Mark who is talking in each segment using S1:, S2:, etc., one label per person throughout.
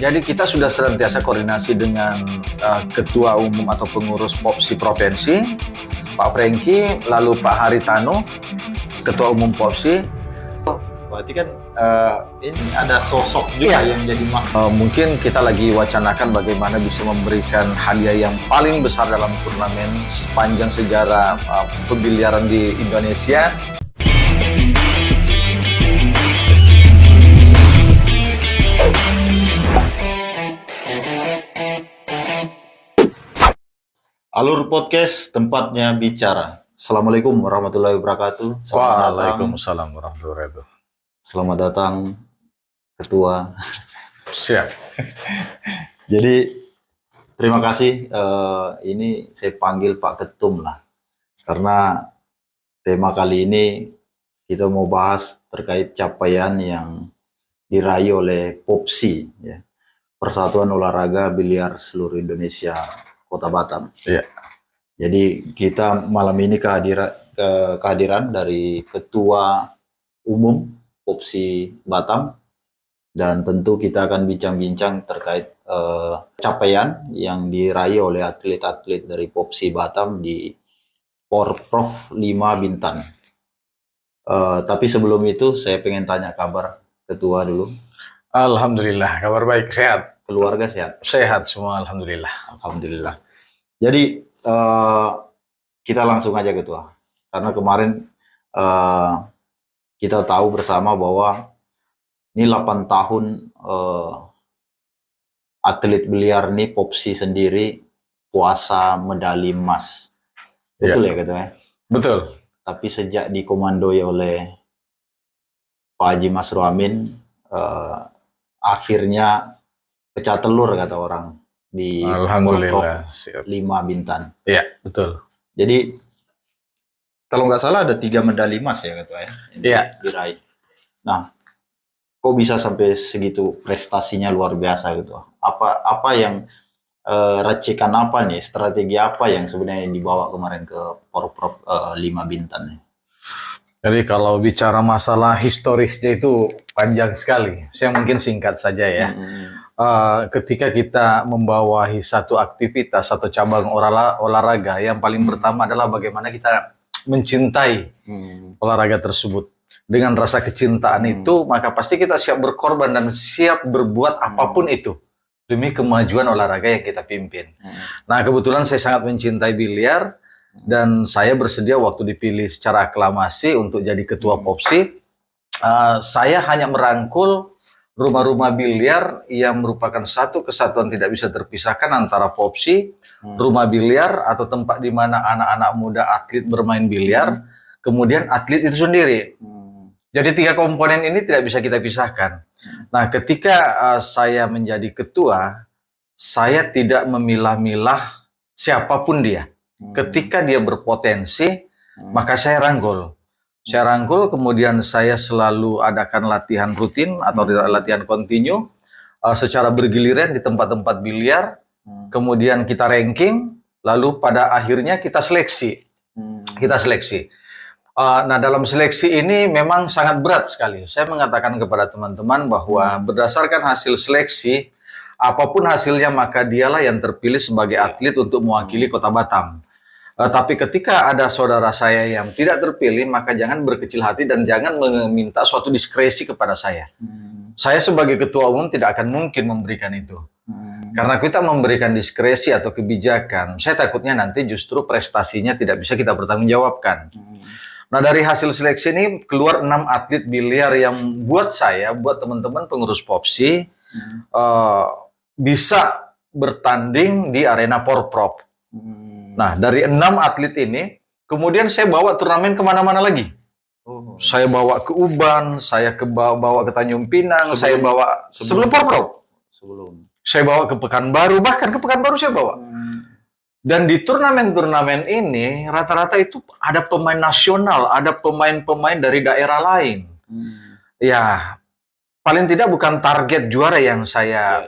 S1: Jadi kita sudah senantiasa koordinasi dengan Ketua Umum atau Pengurus POPSI Provinsi, Pak Franky, lalu Pak Haritano, Ketua Umum POPSI.
S2: Berarti kan ini ada sosok juga yang jadi
S1: mungkin kita lagi wacanakan bagaimana bisa memberikan hadiah yang paling besar dalam turnamen sepanjang sejarah pembiliaran di Indonesia.
S2: Alur Podcast, tempatnya bicara. Assalamualaikum warahmatullahi wabarakatuh.
S1: Waalaikumsalam warahmatullahi wabarakatuh.
S2: Selamat datang, Ketua.
S1: Siap.
S2: Jadi, terima kasih. Ini saya panggil Pak Ketum lah. Karena tema kali ini kita mau bahas terkait capaian yang diraih oleh POPSI, ya. Persatuan Olahraga Biliar Seluruh Indonesia Kota Batam.
S1: Iya.
S2: Jadi kita malam ini kehadiran dari Ketua Umum POPSI Batam, dan tentu kita akan bincang-bincang terkait capaian yang diraih oleh atlet-atlet dari POPSI Batam di Porprov 5 Bintan. Tapi sebelum itu saya pengen tanya kabar Ketua dulu.
S1: Alhamdulillah, kabar baik, sehat.
S2: Keluarga sehat?
S1: Sehat semua, alhamdulillah.
S2: Alhamdulillah. Jadi kita langsung aja Ketua, karena kemarin kita tahu bersama bahwa ini 8 tahun atlet biliar nih POPSI sendiri puasa medali emas. Betul ya Ketua?
S1: Betul.
S2: Tapi sejak dikomandoi oleh Pak Haji Masrur Amin, akhirnya pecah telur kata orang di
S1: Alhamdulillah
S2: 5 Bintan.
S1: Iya, betul.
S2: Jadi kalau nggak salah ada 3 medali emas ya Ketua ya?
S1: Iya.
S2: Diraih. Nah, kok bisa sampai segitu, prestasinya luar biasa gitu? Apa yang racikan apa nih, strategi apa yang sebenarnya dibawa kemarin ke Porprov 5 Bintan nih?
S1: Jadi kalau bicara masalah historisnya itu panjang sekali. Saya mungkin singkat saja ya. Ketika kita membawahi satu aktivitas, satu cabang olahraga, yang paling pertama adalah bagaimana kita mencintai olahraga tersebut. Dengan rasa kecintaan itu, maka pasti kita siap berkorban dan siap berbuat apapun itu demi kemajuan olahraga yang kita pimpin. Nah, kebetulan saya sangat mencintai biliar, dan saya bersedia waktu dipilih secara aklamasi untuk jadi ketua POPSI. Saya hanya merangkul rumah-rumah biliar yang merupakan satu kesatuan tidak bisa terpisahkan antara POPSI, rumah biliar atau tempat di mana anak-anak muda atlet bermain biliar, kemudian atlet itu sendiri. Jadi 3 komponen ini tidak bisa kita pisahkan. Nah, ketika saya menjadi ketua, saya tidak memilah-milah siapapun dia. Ketika dia berpotensi, maka saya rangkul. Saya rangkul, kemudian saya selalu adakan latihan rutin atau latihan kontinu secara bergiliran di tempat-tempat biliar. Kemudian kita ranking, lalu pada akhirnya kita seleksi. Nah, dalam seleksi ini memang sangat berat sekali. Saya mengatakan kepada teman-teman bahwa berdasarkan hasil seleksi, apapun hasilnya maka dialah yang terpilih sebagai atlet untuk mewakili Kota Batam. Tapi ketika ada saudara saya yang tidak terpilih, maka jangan berkecil hati dan jangan meminta suatu diskresi kepada saya. Saya sebagai ketua umum tidak akan mungkin memberikan itu. Karena kita memberikan diskresi atau kebijakan, saya takutnya nanti justru prestasinya tidak bisa kita bertanggungjawabkan. Nah, dari hasil seleksi ini keluar 6 atlet biliar yang buat saya, buat teman-teman pengurus POPSI bisa bertanding di arena Porprov. Nah, dari 6 atlet ini, kemudian saya bawa turnamen kemana-mana lagi. Saya bawa ke Uban, saya bawa ke Tanjung Pinang, saya bawa sebelum Porprov. Saya bawa ke Pekanbaru, bahkan ke Pekanbaru saya bawa. Dan di turnamen-turnamen ini, rata-rata itu ada pemain nasional, ada pemain-pemain dari daerah lain. Ya, paling tidak bukan target juara yang saya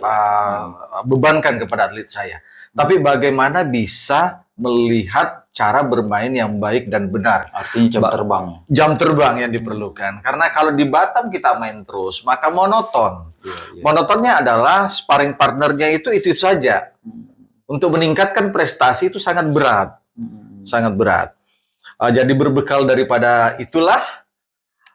S1: bebankan kepada atlet saya. tapi bagaimana bisa melihat cara bermain yang baik dan benar.
S2: Artinya jam terbang.
S1: Jam terbang yang diperlukan. Karena kalau di Batam kita main terus, maka monoton. Monotonnya adalah sparring partnernya itu saja. Untuk meningkatkan prestasi itu sangat berat. Sangat berat. Jadi berbekal daripada itulah,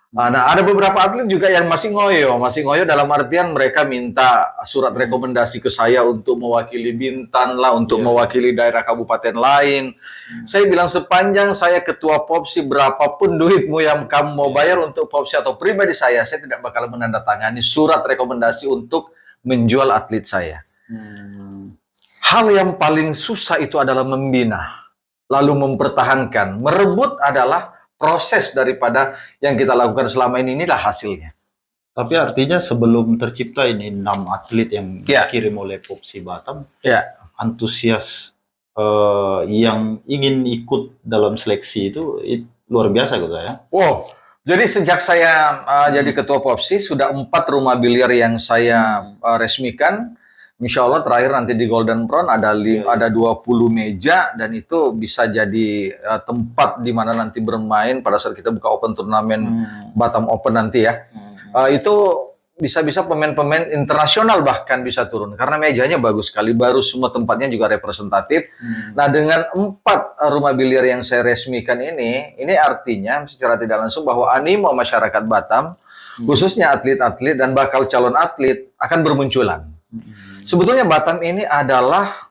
S1: nah ada beberapa atlet juga yang masih ngoyo dalam artian mereka minta surat rekomendasi ke saya untuk mewakili Bintan lah, untuk mewakili daerah kabupaten lain. Saya bilang sepanjang saya ketua Popsi, berapapun duitmu yang kamu mau bayar untuk Popsi atau pribadi saya tidak bakal menandatangani surat rekomendasi untuk menjual atlet saya. Hal yang paling susah itu adalah membina, lalu mempertahankan, merebut adalah proses daripada yang kita lakukan selama ini, inilah hasilnya.
S2: Tapi artinya sebelum tercipta ini 6 atlet yang dikirim oleh Popsi Batam, antusias yang ingin ikut dalam seleksi itu luar biasa gitu ya.
S1: Wow, jadi sejak saya jadi ketua Popsi sudah 4 rumah biliar yang saya resmikan. Insya Allah terakhir nanti di Golden Prawn ada 20 meja, dan itu bisa jadi tempat di mana nanti bermain pada saat kita buka open turnamen Batam Open nanti ya. Itu bisa-bisa pemain-pemain internasional bahkan bisa turun karena mejanya bagus sekali, baru semua tempatnya juga representatif. Nah, dengan 4 rumah biliar yang saya resmikan ini artinya secara tidak langsung bahwa animo masyarakat Batam, khususnya atlet-atlet dan bakal calon atlet akan bermunculan. Sebetulnya Batam ini adalah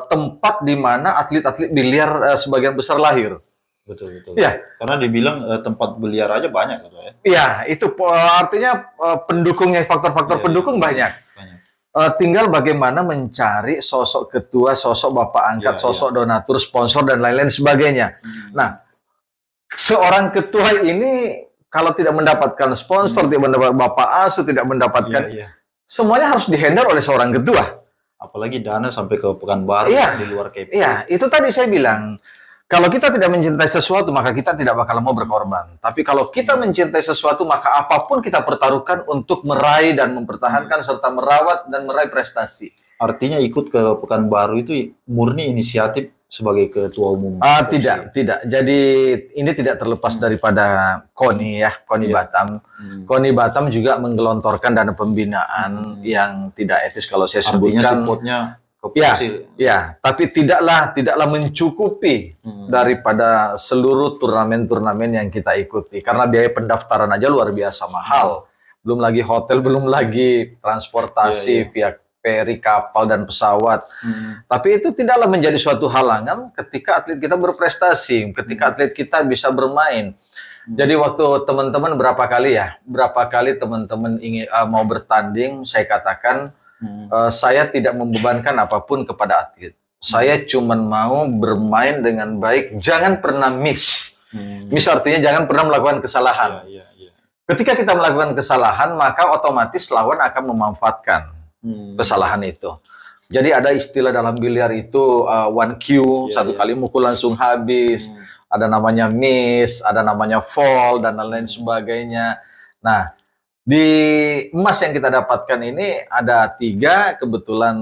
S1: tempat di mana atlet-atlet biliar sebagian besar lahir.
S2: Betul.
S1: Ya.
S2: Karena dibilang tempat biliar aja banyak gitu ya.
S1: Iya, itu artinya pendukungnya, faktor-faktor pendukung banyak. Tinggal bagaimana mencari sosok ketua, sosok bapak angkat, sosok donatur, sponsor dan lain-lain sebagainya. Nah, seorang ketua ini kalau tidak mendapatkan sponsor, tidak mendapatkan bapak asuh, tidak mendapatkan semuanya harus dihandle oleh seorang ketua.
S2: Apalagi dana sampai ke Pekanbaru di luar KPI.
S1: Iya, itu tadi saya bilang. Kalau kita tidak mencintai sesuatu, maka kita tidak bakal mau berkorban. Tapi kalau kita mencintai sesuatu, maka apapun kita pertaruhkan untuk meraih dan mempertahankan serta merawat dan meraih prestasi.
S2: Artinya ikut ke Pekanbaru itu murni inisiatif sebagai ketua umum?
S1: Tidak. Jadi ini tidak terlepas daripada KONI ya, KONI Batam. KONI Batam juga menggelontorkan dana pembinaan yang tidak etis kalau saya sebutkan.
S2: Artinya supportnya
S1: tapi tidaklah mencukupi daripada seluruh turnamen-turnamen yang kita ikuti. Karena biaya pendaftaran aja luar biasa mahal. Belum lagi hotel, belum lagi transportasi via feri, kapal, dan pesawat. Tapi itu tidaklah menjadi suatu halangan ketika atlet kita berprestasi, ketika atlet kita bisa bermain. Jadi waktu teman-teman berapa kali teman-teman ingin mau bertanding, saya katakan saya tidak membebankan apapun kepada atlet. Saya cuma mau bermain dengan baik, jangan pernah miss. Miss artinya jangan pernah melakukan kesalahan. Ketika kita melakukan kesalahan, maka otomatis lawan akan memanfaatkan kesalahan itu. Jadi ada istilah dalam biliar itu 1Q, satu kali mukul langsung habis. Ada namanya miss, ada namanya fall, dan lain-lain sebagainya. Nah, di emas yang kita dapatkan ini ada 3, kebetulan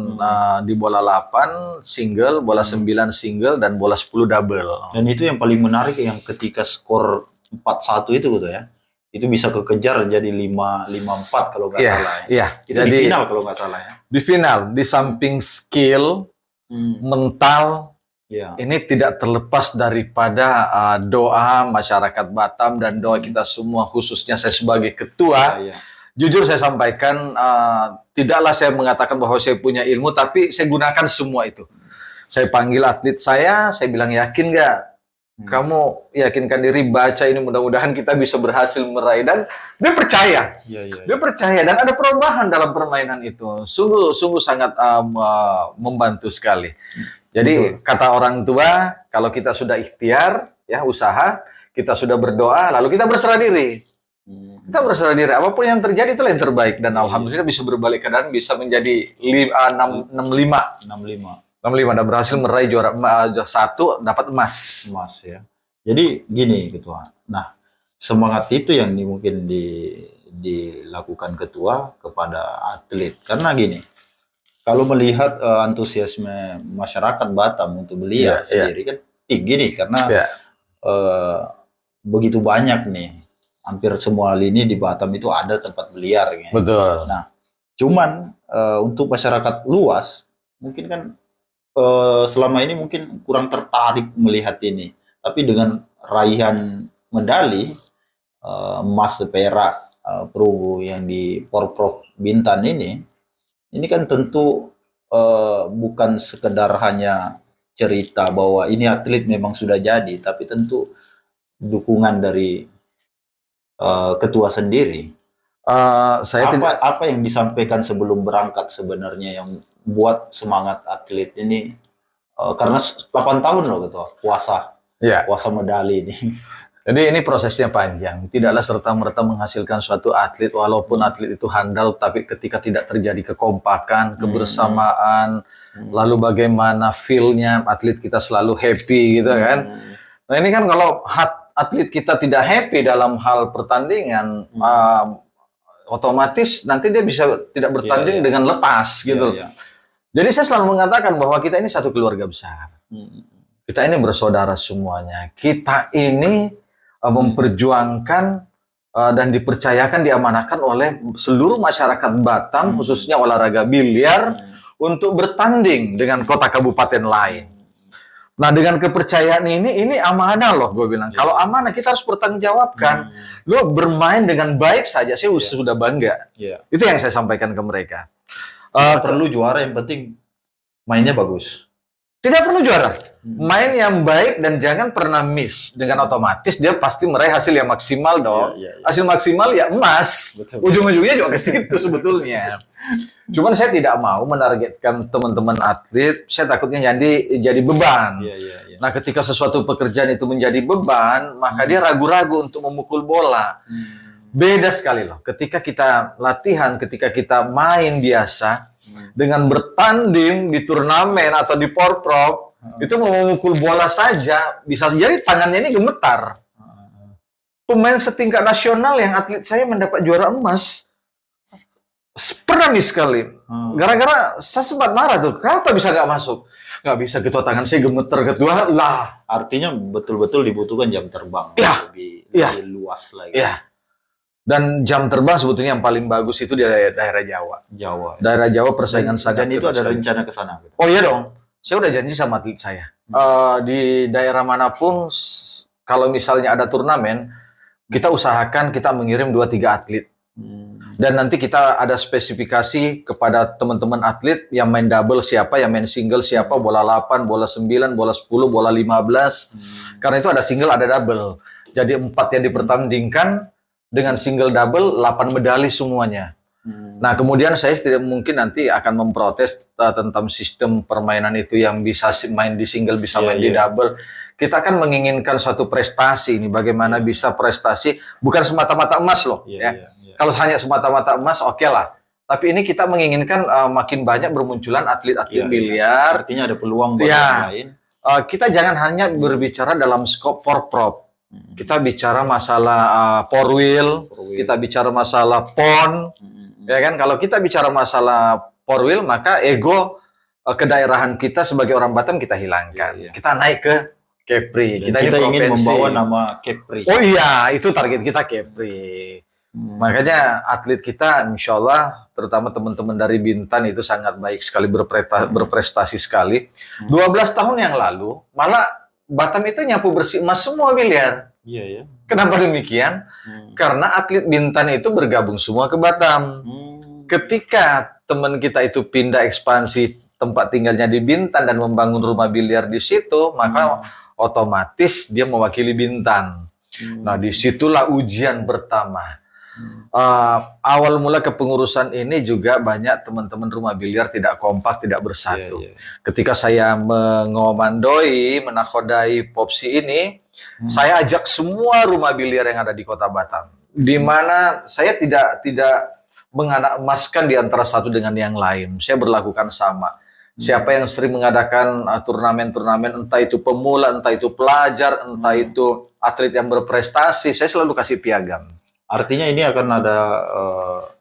S1: di bola 8 single, bola 9 single, dan bola 10 double.
S2: Dan itu yang paling menarik, yang ketika skor 4-1 itu gitu ya. Itu bisa kekejar jadi 5-4 kalau nggak salah ya. Itu jadi, di final kalau nggak salah ya.
S1: Di final, di samping skill, mental, ini tidak terlepas daripada doa masyarakat Batam dan doa kita semua, khususnya saya sebagai ketua. Jujur saya sampaikan, tidaklah saya mengatakan bahwa saya punya ilmu, tapi saya gunakan semua itu. Saya panggil atlet saya bilang, yakin nggak? Kamu yakinkan diri, baca ini, mudah-mudahan kita bisa berhasil meraih. Dan dia percaya, dia percaya, dan ada perubahan dalam permainan itu. Sungguh sangat membantu sekali. Jadi kata orang tua, kalau kita sudah ikhtiar, ya usaha, kita sudah berdoa, lalu kita berserah diri. Kita berserah diri, apapun yang terjadi itulah yang terbaik. Dan alhamdulillah bisa berbalik keadaan, bisa menjadi 65 dan berhasil meraih juara 1, dapat emas
S2: ya. Jadi gini ketua. Nah, semangat itu yang dilakukan ketua kepada atlet. Karena gini, kalau melihat antusiasme masyarakat Batam untuk biliar sendiri kan tinggi nih, karena eh, begitu banyak nih, hampir semua lini di Batam itu ada tempat biliar.
S1: Betul.
S2: Nah, cuman untuk masyarakat luas mungkin kan selama ini mungkin kurang tertarik melihat ini. Tapi dengan raihan medali emas, perak, perunggu yang di Porprov Bintan ini kan tentu bukan sekedar hanya cerita bahwa ini atlet memang sudah jadi, tapi tentu dukungan dari ketua sendiri. Apa yang disampaikan sebelum berangkat sebenarnya yang buat semangat atlet ini? Karena 8 tahun loh ketua puasa medali ini.
S1: Jadi ini prosesnya panjang, tidaklah serta-merta menghasilkan suatu atlet, walaupun atlet itu handal, tapi ketika tidak terjadi kekompakan, kebersamaan, lalu bagaimana feel-nya atlet kita selalu happy gitu kan. Nah ini kan kalau atlet kita tidak happy dalam hal pertandingan, otomatis nanti dia bisa tidak bertanding dengan lepas gitu. Jadi saya selalu mengatakan bahwa kita ini satu keluarga besar. Kita ini bersaudara semuanya. Kita ini memperjuangkan dan dipercayakan, diamanahkan oleh seluruh masyarakat Batam, khususnya olahraga biliar, untuk bertanding dengan kota kabupaten lain. Nah, dengan kepercayaan ini amanah loh, gue bilang. Kalau amanah, kita harus bertanggungjawabkan. Lo bermain dengan baik saja, saya sudah bangga. Itu yang saya sampaikan ke mereka.
S2: Perlu juara, yang penting mainnya bagus.
S1: Tidak perlu juara, main yang baik dan jangan pernah miss. Dengan otomatis dia pasti meraih hasil yang maksimal dong. Hasil maksimal ya emas. Ujung-ujungnya juga ke situ sebetulnya. Cuman saya tidak mau menargetkan teman-teman atlet. Saya takutnya jadi beban. Nah, ketika sesuatu pekerjaan itu menjadi beban, maka dia ragu-ragu untuk memukul bola. Beda sekali loh. Ketika kita latihan, ketika kita main biasa, dengan bertanding di turnamen atau di Porprov, itu mau memukul bola saja, bisa jadi tangannya ini gemetar. Pemain setingkat nasional yang atlet saya mendapat juara emas, pernah miss sekali. Gara-gara saya sempat marah tuh, kenapa bisa nggak masuk? Nggak bisa, ketua, tangan saya gemeter, ketua lah.
S2: Artinya betul-betul dibutuhkan jam terbang lebih luas lagi.
S1: Dan jam terbang sebetulnya yang paling bagus itu di daerah Jawa. Daerah Jawa persaingan sangat.
S2: Dan itu ada rencana ke sana.
S1: Oh iya dong. Saya udah janji sama atlet saya. Di daerah manapun, kalau misalnya ada turnamen, kita usahakan kita mengirim 2-3 atlet. Dan nanti kita ada spesifikasi kepada teman-teman atlet yang main double siapa, yang main single siapa, bola 8, bola 9, bola 10, bola 15. Karena itu ada single, ada double. Jadi 4 yang dipertandingkan, dengan single double 8 medali semuanya. Nah, kemudian saya tidak mungkin nanti akan memprotes tentang sistem permainan itu yang bisa main di single, bisa main di double. Kita kan menginginkan suatu prestasi ini, bagaimana bisa prestasi bukan semata-mata emas loh, Kalau hanya semata-mata emas oke lah. Tapi ini kita menginginkan makin banyak bermunculan atlet-atlet biliar.
S2: Artinya ada peluang buat yang lain.
S1: Kita jangan hanya berbicara dalam skop Porprov. Kita bicara masalah porwil, kita bicara masalah pon, ya kan? Kalau kita bicara masalah porwil, maka ego kedaerahan kita sebagai orang Batam kita hilangkan. Kita naik ke Kepri.
S2: Kita ingin membawa nama Kepri.
S1: Oh iya, itu target kita Kepri. Makanya atlet kita, insya Allah, terutama teman-teman dari Bintan itu sangat baik sekali, berprestasi sekali. 12 tahun yang lalu, malah Batam itu nyapu bersih emas semua biliar. Kenapa demikian? Karena atlet Bintan itu bergabung semua ke Batam. Ketika teman kita itu pindah ekspansi tempat tinggalnya di Bintan dan membangun rumah biliar di situ, maka otomatis dia mewakili Bintan. Nah, disitulah ujian pertama. Awal mula kepengurusan ini juga banyak teman-teman rumah biliar tidak kompak, tidak bersatu. Ketika saya mengomandoi, menakodai Popsi ini, saya ajak semua rumah biliar yang ada di Kota Batam, di mana saya tidak menganak emaskan di antara satu dengan yang lain. Saya berlakukan sama. Siapa yang sering mengadakan turnamen-turnamen, entah itu pemula, entah itu pelajar, entah itu atlet yang berprestasi, saya selalu kasih piagam.
S2: Artinya ini akan ada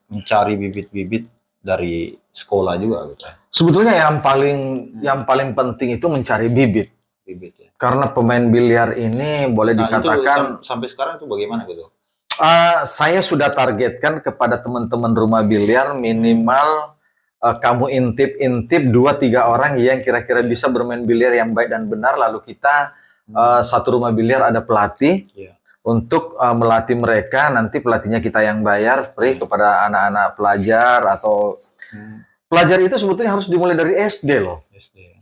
S2: mencari bibit-bibit dari sekolah juga gitu.
S1: Sebetulnya yang paling penting itu mencari bibit.
S2: Bibit ya.
S1: Karena pemain biliar ini boleh
S2: Nah, itu
S1: dikatakan
S2: sampai sekarang itu bagaimana gitu?
S1: saya sudah targetkan kepada teman-teman rumah biliar minimal kamu intip 2-3 orang yang kira-kira bisa bermain biliar yang baik dan benar, lalu kita satu rumah biliar ada pelatih
S2: Iya.
S1: untuk melatih mereka. Nanti pelatihnya kita yang bayar free kepada anak-anak pelajar, atau pelajar itu sebetulnya harus dimulai dari SD loh.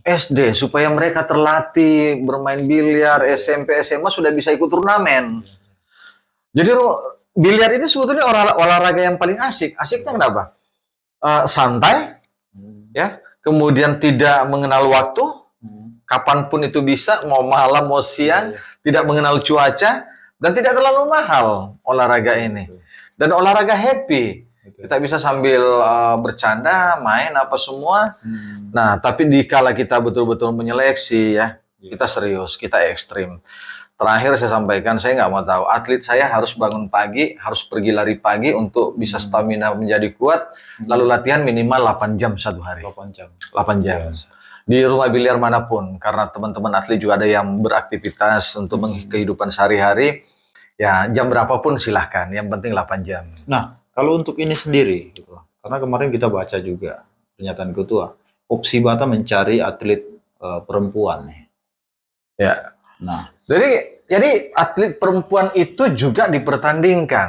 S1: SD supaya mereka terlatih bermain biliar. SMP SMA sudah bisa ikut turnamen. Jadi biliar ini sebetulnya olahraga yang paling asik. Asiknya kenapa? Santai, ya. Kemudian tidak mengenal waktu, kapanpun itu bisa, mau malam mau siang, tidak mengenal cuaca, dan tidak terlalu mahal olahraga ini. Dan olahraga happy. Kita bisa sambil bercanda, main apa semua. Nah, tapi dikala kita betul-betul menyeleksi ya, kita serius, kita ekstrim. Terakhir saya sampaikan, saya nggak mau tahu. Atlet saya harus bangun pagi, harus pergi lari pagi untuk bisa stamina menjadi kuat. Lalu latihan minimal 8 jam satu hari.
S2: 8 jam.
S1: 8 jam. Di rumah biliar manapun, karena teman-teman atlet juga ada yang beraktivitas untuk kehidupan sehari-hari. Ya, jam berapapun silahkan. Yang penting 8 jam.
S2: Nah, kalau untuk ini sendiri, gitu. Karena kemarin kita baca juga pernyataan ketua, Opsi Batam mencari atlet perempuan nih.
S1: Ya.
S2: Nah,
S1: jadi atlet perempuan itu juga dipertandingkan.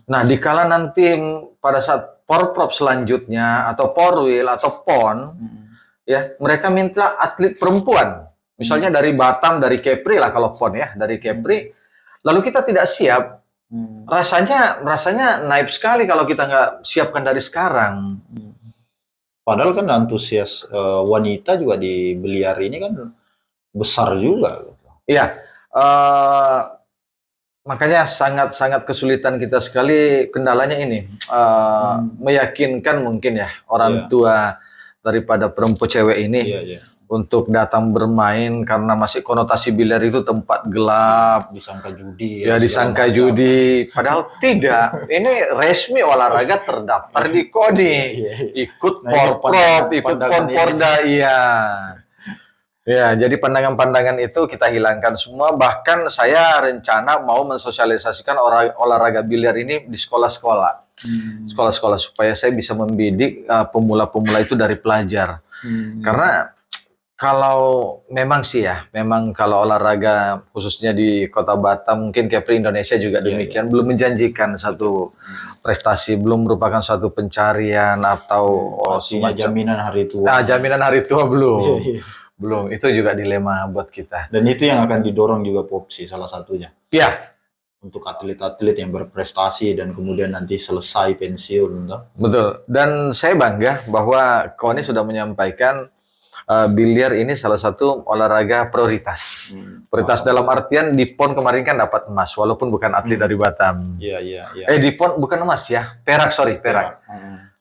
S1: Nah, dikala nanti pada saat Porprov selanjutnya atau Porwil atau PON, ya mereka minta atlet perempuan. Misalnya dari Batam, dari Kepri lah kalau PON ya, dari Kepri. Lalu kita tidak siap. Rasanya naif sekali kalau kita nggak siapkan dari sekarang.
S2: Padahal kan antusias wanita juga di biliar ini kan besar juga.
S1: Iya, makanya sangat-sangat kesulitan kita sekali. Kendalanya ini meyakinkan mungkin ya orang tua daripada perempuan cewek ini untuk datang bermain, karena masih konotasi biliar itu tempat gelap,
S2: disangka judi.
S1: Ya disangka judi, padahal tidak. Ini resmi olahraga terdaftar di KONI, ikut Porprov, ikut Porporda, iya. Ya, jadi pandangan-pandangan itu kita hilangkan semua. Bahkan saya rencana mau mensosialisasikan olahraga biliar ini di sekolah-sekolah. Sekolah-sekolah supaya saya bisa membidik pemula-pemula itu dari pelajar. Karena kalau memang sih ya, memang kalau olahraga khususnya di Kota Batam, mungkin Kepri Indonesia juga demikian, belum menjanjikan satu prestasi, belum merupakan suatu pencarian atau
S2: jaminan hari tua.
S1: Nah, jaminan hari tua belum. Belum, itu juga dilema buat kita.
S2: Dan itu yang akan didorong juga Popsi salah satunya.
S1: Iya.
S2: Untuk atlet-atlet yang berprestasi dan kemudian nanti selesai pensiun.
S1: Betul. Dan saya bangga bahwa KONI sudah menyampaikan biliar ini salah satu olahraga prioritas. Prioritas dalam artian di PON kemarin kan dapat emas, walaupun bukan atlet dari Batam.
S2: Iya.
S1: Di PON bukan emas ya, perak.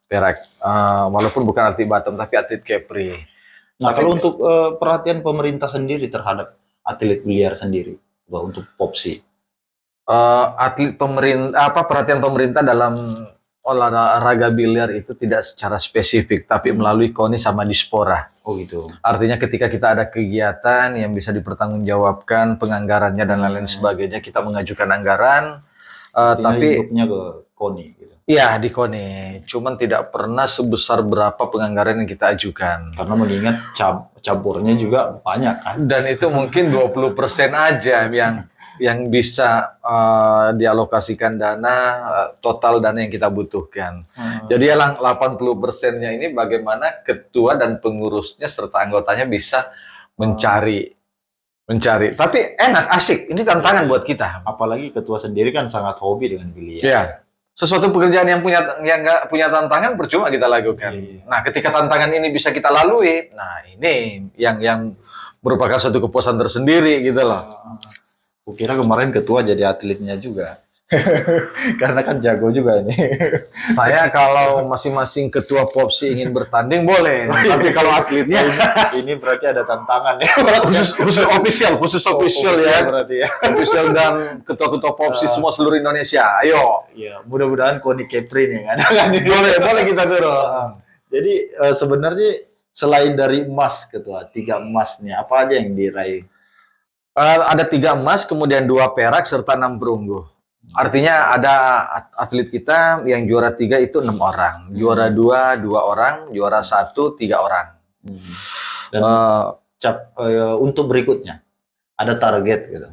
S1: Perak. Walaupun bukan atlet Batam, tapi atlet Kepri.
S2: Nah, kalau untuk perhatian pemerintah sendiri terhadap atlet biliar sendiri, untuk Popsi,
S1: perhatian pemerintah dalam olahraga biliar itu tidak secara spesifik, tapi melalui KONI sama Dispora.
S2: Oh gitu.
S1: Artinya ketika kita ada kegiatan yang bisa dipertanggungjawabkan penganggarannya dan lain-lain sebagainya, kita mengajukan anggaran. Tapi
S2: hidupnya ke KONI. Gitu.
S1: Iya, di KONI. Cuman tidak pernah sebesar berapa penganggaran yang kita ajukan.
S2: Karena mengingat campurnya juga banyak kan.
S1: Dan itu mungkin 20% aja yang bisa dialokasikan dana, total dana yang kita butuhkan. Jadi 80%-nya ini bagaimana ketua dan pengurusnya serta anggotanya bisa mencari. Tapi enak, asik. Ini tantangan buat kita.
S2: Apalagi ketua sendiri kan sangat hobi dengan biliar.
S1: Iya. Sesuatu pekerjaan yang nggak punya tantangan percuma kita lakukan. Nah, ketika tantangan ini bisa kita lalui, nah ini yang merupakan suatu kepuasan tersendiri gitu loh.
S2: Kukira kemarin ketua jadi atletnya juga. Karena kan jago juga ini.
S1: Saya kalau masing-masing ketua Popsi ingin bertanding boleh, tapi kalau atletnya
S2: Ini berarti ada tantangan ya.
S1: khusus official ya,
S2: Berarti ya.
S1: official dan ketua-ketua Popsi semua seluruh Indonesia. Ayo,
S2: Ya, mudah-mudahan Koni Kepri nih yang ada kan ini.
S1: boleh kita turun.
S2: Jadi sebenarnya selain dari emas ketua, 3 emas nih, apa aja yang diraih?
S1: Ada 3 emas, kemudian 2 perak serta 6 perunggu. Artinya ada atlet kita yang juara 3 itu 6 orang, juara 2 2 orang, juara 1 3 orang.
S2: Dan untuk berikutnya ada target gitu.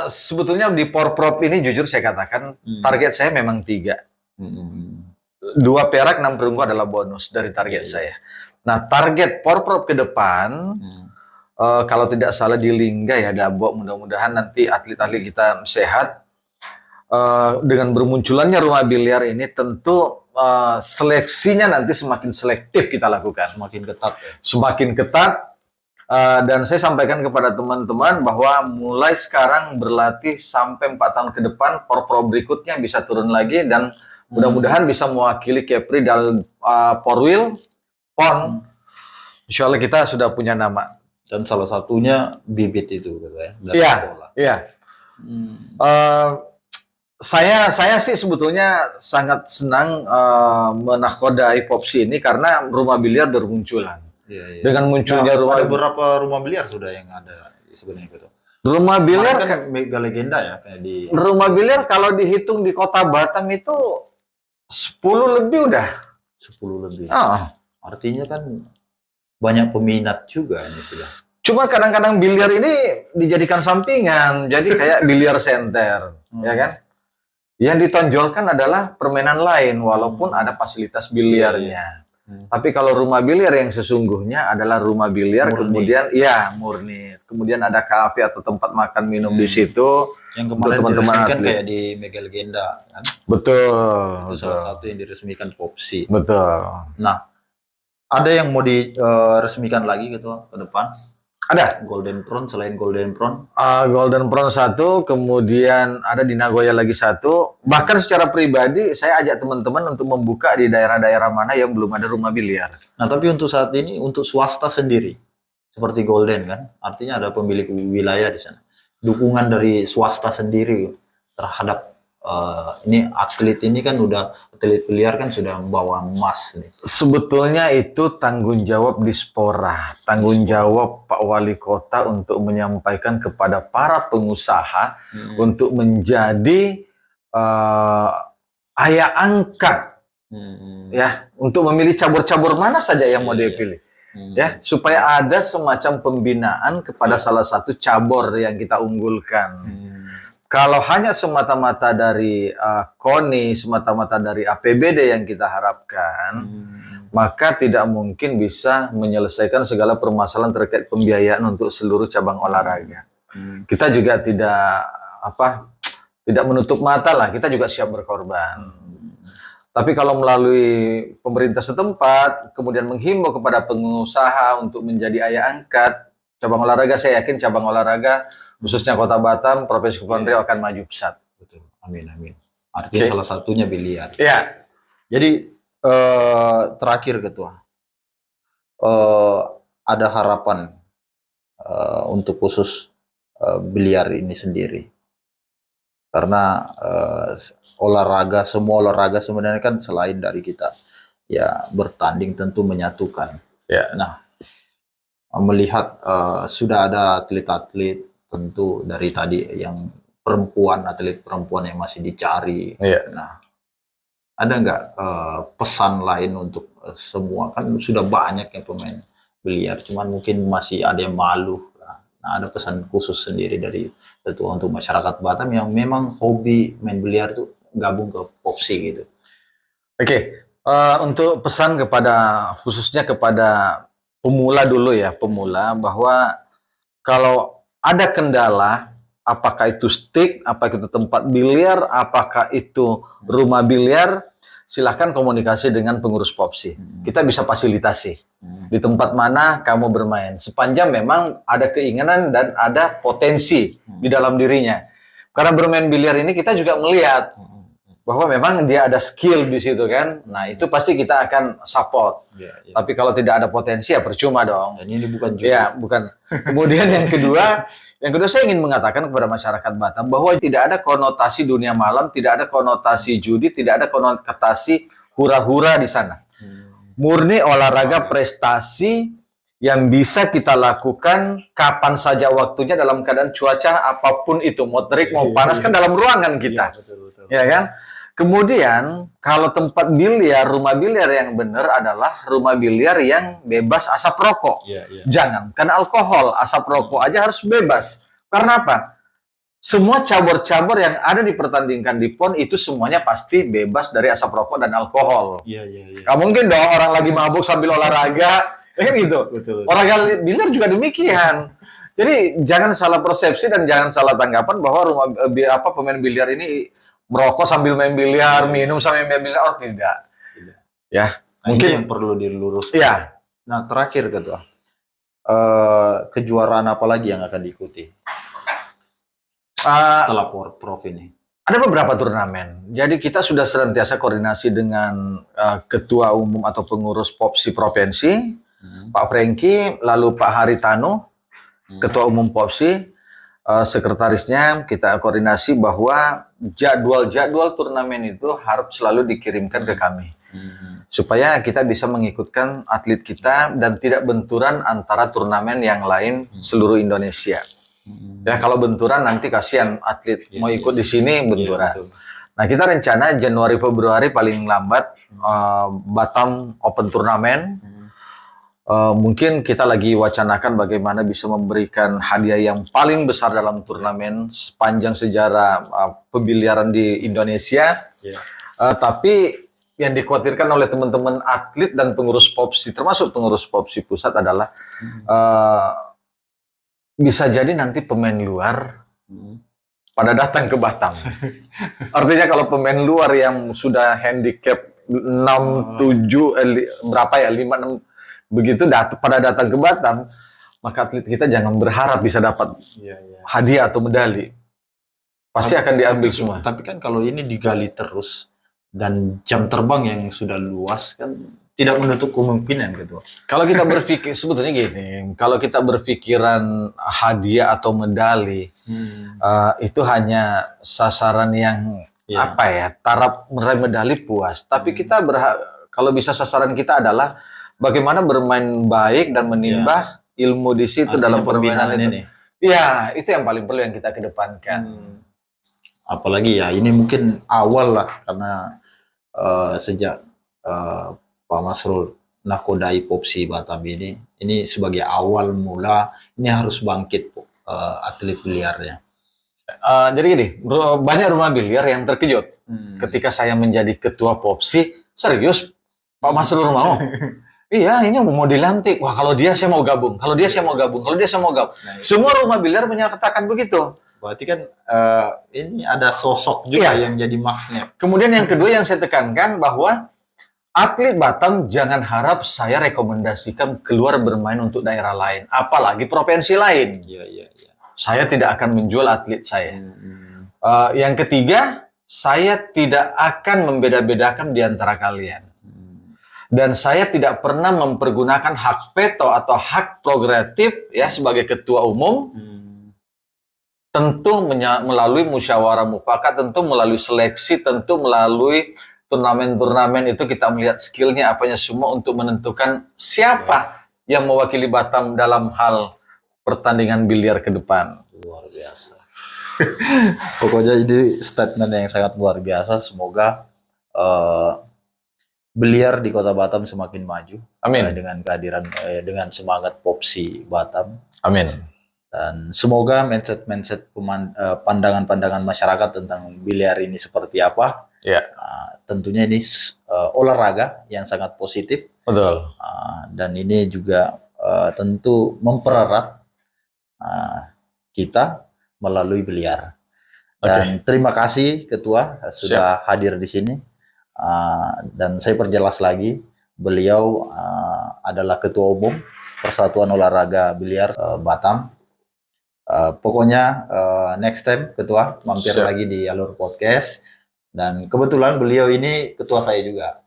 S1: Sebetulnya di Porprov ini jujur saya katakan target saya memang 3. 2 perak 6 perunggu adalah bonus dari target saya. Nah, target Porprov ke depan kalau tidak salah di Lingga ya, Dabok, mudah-mudahan nanti atlet-atlet kita sehat. Dengan bermunculannya rumah biliar ini tentu seleksinya nanti semakin selektif kita lakukan.
S2: Semakin ketat ya.
S1: Semakin ketat. Dan saya sampaikan kepada teman-teman bahwa mulai sekarang berlatih sampai 4 tahun ke depan, Porprov berikutnya bisa turun lagi dan mudah-mudahan bisa mewakili Kepri dalam Porwil, PON. Insya Allah kita sudah punya nama.
S2: Dan salah satunya bibit itu gitu ya. Dari
S1: Iya,
S2: sekolah.
S1: iya. Saya sih sebetulnya sangat senang menakodai Popsi ini karena rumah biliar bermunculan.
S2: Iya.
S1: Dengan munculnya
S2: ada beberapa rumah biliar sudah yang ada sebenarnya gitu.
S1: Rumah biliar
S2: kan mega legenda ya kayak di
S1: rumah biliar kalau dihitung di Kota Batam itu 10 lebih udah.
S2: 10 lebih.
S1: Oh.
S2: Artinya kan banyak peminat juga ini sudah.
S1: Cuma kadang-kadang biliar ini dijadikan sampingan, jadi kayak biliar center, ya kan? Yang ditonjolkan adalah permainan lain, walaupun ada fasilitas biliarnya. Tapi kalau rumah biliar yang sesungguhnya adalah rumah biliar,
S2: Murni.
S1: kemudian ya murni. Kemudian ada kafe atau tempat makan minum di situ.
S2: Yang kemarin
S1: teman-teman
S2: diresmikan
S1: atlet.
S2: kayak di Mega Legenda kan.
S1: Betul.
S2: Itu salah satu yang diresmikan Popsi.
S1: Betul.
S2: Nah, ada yang mau diresmikan lagi gitu ke depan?
S1: Ada.
S2: Golden Prawn selain Golden Prawn?
S1: Golden Prawn 1, kemudian ada di Nagoya lagi 1. Bahkan secara pribadi saya ajak teman-teman untuk membuka di daerah-daerah mana yang belum ada rumah biliar.
S2: Nah, tapi untuk saat ini untuk swasta sendiri seperti Golden kan, artinya ada pemilik wilayah di sana. Dukungan dari swasta sendiri terhadap ini atlet ini kan udah atlet biliar kan sudah membawa emas nih.
S1: Sebetulnya itu tanggung jawab Dispora, tanggung jawab Pak Wali Kota untuk menyampaikan kepada para pengusaha untuk menjadi ayah angkat ya, untuk memilih cabur-cabur mana saja yang mau dipilih. Ya, supaya ada semacam pembinaan kepada salah satu cabur yang kita unggulkan. Kalau hanya semata-mata dari KONI, semata-mata dari APBD yang kita harapkan, maka tidak mungkin bisa menyelesaikan segala permasalahan terkait pembiayaan untuk seluruh cabang olahraga. Kita juga tidak menutup mata lah, kita juga siap berkorban. Tapi kalau melalui pemerintah setempat, kemudian menghimbau kepada pengusaha untuk menjadi ayah angkat cabang olahraga, saya yakin cabang olahraga khususnya Kota Batam, Provinsi Kepulauan Riau akan maju pesat.
S2: Betul. Amin. Artinya salah satunya biliar.
S1: Iya.
S2: Jadi terakhir Ketua, ada harapan untuk khusus biliar ini sendiri. Karena semua olahraga sebenarnya kan selain dari kita ya bertanding tentu menyatukan.
S1: Ya.
S2: Nah, melihat sudah ada atlet-atlet tentu dari tadi yang atlet perempuan yang masih dicari.
S1: Iya.
S2: Nah, ada nggak pesan lain untuk semua? Kan sudah banyak yang pemain biliar, cuman mungkin masih ada yang malu. Nah, ada pesan khusus sendiri dari Ketua untuk masyarakat Batam yang memang hobi main biliar itu gabung ke Popsi gitu.
S1: Oke. Untuk pesan khususnya kepada pemula dulu ya, bahwa kalau ada kendala, apakah itu stick, apakah itu tempat biliar, apakah itu rumah biliar, silahkan komunikasi dengan pengurus Popsi. Kita bisa fasilitasi di tempat mana kamu bermain. Sepanjang memang ada keinginan dan ada potensi di dalam dirinya. Karena bermain biliar ini kita juga melihat bahwa memang dia ada skill di situ kan. Nah, itu pasti kita akan support. Tapi kalau tidak ada potensi ya percuma dong.
S2: Dan ini bukan judi.
S1: Ya, bukan. Kemudian yang kedua saya ingin mengatakan kepada masyarakat Batam bahwa tidak ada konotasi dunia malam, tidak ada konotasi judi, tidak ada konotasi hura-hura di sana. Murni olahraga prestasi yang bisa kita lakukan kapan saja waktunya dalam keadaan cuaca apapun itu, mau terik mau panas kan dalam ruangan kita. Ya kan? Kemudian kalau tempat biliar, rumah biliar yang benar adalah rumah biliar yang bebas asap rokok. Jangan alkohol, asap rokok aja harus bebas. Karena apa? Semua cabur-cabur yang ada dipertandingkan di PON itu semuanya pasti bebas dari asap rokok dan alkohol. Nggak mungkin dong orang lagi mabuk sambil olahraga, kan gitu. Olahraga biliar juga demikian. Jadi jangan salah persepsi dan jangan salah tanggapan bahwa pemain biliar ini merokok sambil main biliar, minum sambil main biliar. Oh tidak. Ya,
S2: mungkin yang perlu diluruskan.
S1: Ya.
S2: Nah, terakhir Ketua, kejuaraan apa lagi yang akan diikuti setelah Prov ini?
S1: Ada beberapa turnamen. Jadi kita sudah senantiasa koordinasi dengan Ketua Umum atau pengurus Popsi Provinsi, Pak Franky, lalu Pak Haritano, Ketua Umum Popsi, sekretarisnya kita koordinasi bahwa jadwal turnamen itu harus selalu dikirimkan ke kami. Supaya kita bisa mengikutkan atlet kita dan tidak benturan antara turnamen yang lain seluruh Indonesia. Ya kalau benturan nanti kasihan atlet mau ikut di sini benturan. Nah kita rencana Januari Februari paling lambat Batam Open Turnamen. Mungkin kita lagi wacanakan bagaimana bisa memberikan hadiah yang paling besar dalam turnamen sepanjang sejarah pembiliaran di Indonesia. Tapi yang dikhawatirkan oleh teman-teman atlet dan pengurus Popsi, termasuk pengurus Popsi pusat adalah bisa jadi nanti pemain luar pada datang ke Batam. Artinya kalau pemain luar yang sudah handicap 6, 7, berapa ya, 5, 6, begitu pada datang ke Batam, maka atlet kita jangan berharap bisa dapat hadiah atau medali. Pasti akan diambil semua.
S2: Tapi kan kalau ini digali terus dan jam terbang yang sudah luas kan tidak menutup kemungkinan gitu.
S1: Kalau kita berpikir sebetulnya gini, kalau kita berpikiran hadiah atau medali, itu hanya sasaran yang apa ya, taraf meraih medali puas. Tapi kita kalau bisa sasaran kita adalah bagaimana bermain baik dan menimba ilmu di situ dalam permainan ini. Iya, itu yang paling perlu yang kita kedepankan.
S2: Apalagi ya ini mungkin awal lah karena sejak Pak Masrul nakodai Popsi Batam ini sebagai awal mula ini harus bangkit atlet biliarnya.
S1: Jadi gini, banyak rumah biliar yang terkejut ketika saya menjadi ketua Popsi. Serius, Pak Masrul mau? Iya, ini mau dilantik. Wah, kalau dia saya mau gabung. Kalau dia saya mau gabung. Kalau dia saya mau gabung. Semua rumah biliar menyatakan begitu.
S2: Berarti kan ini ada sosok juga yang jadi magnet.
S1: Kemudian yang kedua yang saya tekankan bahwa atlet Batam jangan harap saya rekomendasikan keluar bermain untuk daerah lain, apalagi provinsi lain. Saya tidak akan menjual atlet saya. Yang ketiga, saya tidak akan membeda-bedakan di antara kalian. Dan saya tidak pernah mempergunakan hak veto atau hak prerogatif ya sebagai ketua umum. Tentu melalui musyawarah mufakat, tentu melalui seleksi, tentu melalui turnamen-turnamen itu kita melihat skillnya apanya semua untuk menentukan siapa yang mewakili Batam dalam hal pertandingan biliar ke depan.
S2: Luar biasa. Pokoknya ini statement yang sangat luar biasa. Semoga biliar di Kota Batam semakin maju.
S1: Amin.
S2: Dengan kehadiran dengan semangat Popsi Batam.
S1: Amin.
S2: Dan semoga mindset pandangan-pandangan masyarakat tentang biliar ini seperti apa. Tentunya ini olahraga yang sangat positif.
S1: Betul.
S2: Dan ini juga tentu mempererat kita melalui biliar. Dan terima kasih Ketua sudah hadir di sini. Dan saya perjelas lagi, beliau adalah Ketua Umum Persatuan Olahraga Biliar Batam. Pokoknya next time Ketua mampir
S1: Siap.
S2: lagi di Alur Podcast, dan kebetulan beliau ini ketua saya juga.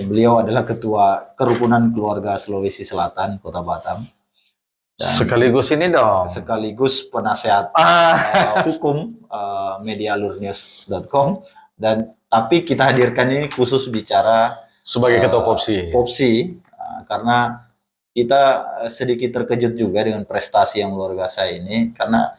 S2: Beliau adalah ketua Kerukunan Keluarga Sulawesi Selatan Kota Batam, dan
S1: Sekaligus ini dong.
S2: sekaligus penasehat hukum medialurnews.com, dan tapi kita hadirkan ini khusus bicara
S1: Sebagai ketua Popsi.
S2: Popsi, karena kita sedikit terkejut juga dengan prestasi yang luar biasa ini, karena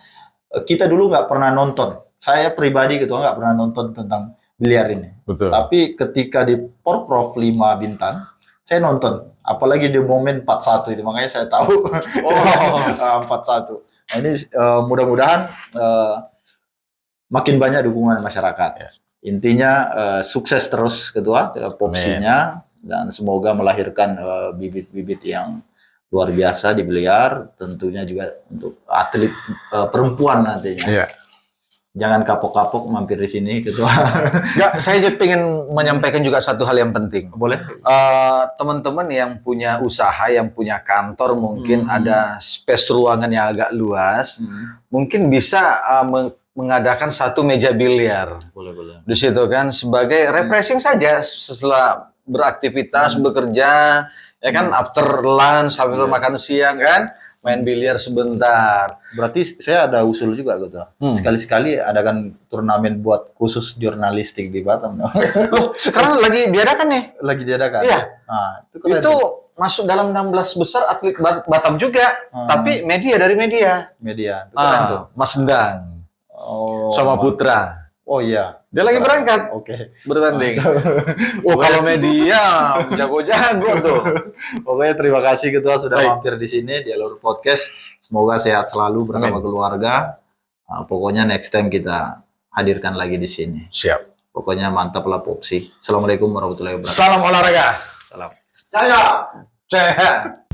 S2: kita dulu nggak pernah nonton. Saya pribadi Ketua nggak pernah nonton tentang biliar ini.
S1: Betul.
S2: Tapi ketika di Porprov 5 Bintang, saya nonton. Apalagi di momen 41 itu, makanya saya tahu.
S1: Oh.
S2: 41. Nah, ini mudah-mudahan makin banyak dukungan masyarakat.
S1: Ya.
S2: Intinya sukses terus Ketua Popsinya, dan semoga melahirkan bibit-bibit yang luar biasa di biliar, tentunya juga untuk atlet perempuan nantinya.
S1: Iya.
S2: Jangan kapok-kapok mampir di sini Ketua.
S1: Ya, saya juga ingin menyampaikan juga satu hal yang penting.
S2: Boleh?
S1: Teman-teman yang punya usaha, yang punya kantor, mungkin ada space ruangan yang agak luas, mungkin bisa mengadakan satu meja biliar.
S2: Boleh.
S1: Di situ kan sebagai refreshing saja setelah beraktivitas, bekerja, ya kan, after lunch, sambil makan siang kan, main biliar sebentar.
S2: Berarti saya ada usul juga Ketua. Sekali-sekali adakan turnamen buat khusus jurnalistik di Batam.
S1: Loh, sekarang lagi diadakan nih.
S2: Lagi diadakan.
S1: Iya.
S2: Nah, itu keren.
S1: Itu masuk dalam 16 besar atlet Batam juga, tapi media dari media.
S2: Media. Itu keren tuh.
S1: Mas Endang
S2: Oh,
S1: sama Putra.
S2: Oh iya.
S1: Dia lagi berangkat
S2: Oke.
S1: bertanding. Oh, kalau media jago-jago tuh.
S2: Pokoknya terima kasih Ketua sudah
S1: Baik.
S2: mampir di sini di Alur Podcast. Semoga sehat selalu bersama keluarga. Pokoknya next time kita hadirkan lagi di sini.
S1: Siap.
S2: Pokoknya mantap lah Popsi. Assalamualaikum warahmatullahi wabarakatuh.
S1: Salam olahraga.
S2: Salam.
S1: Jaya. Jaya.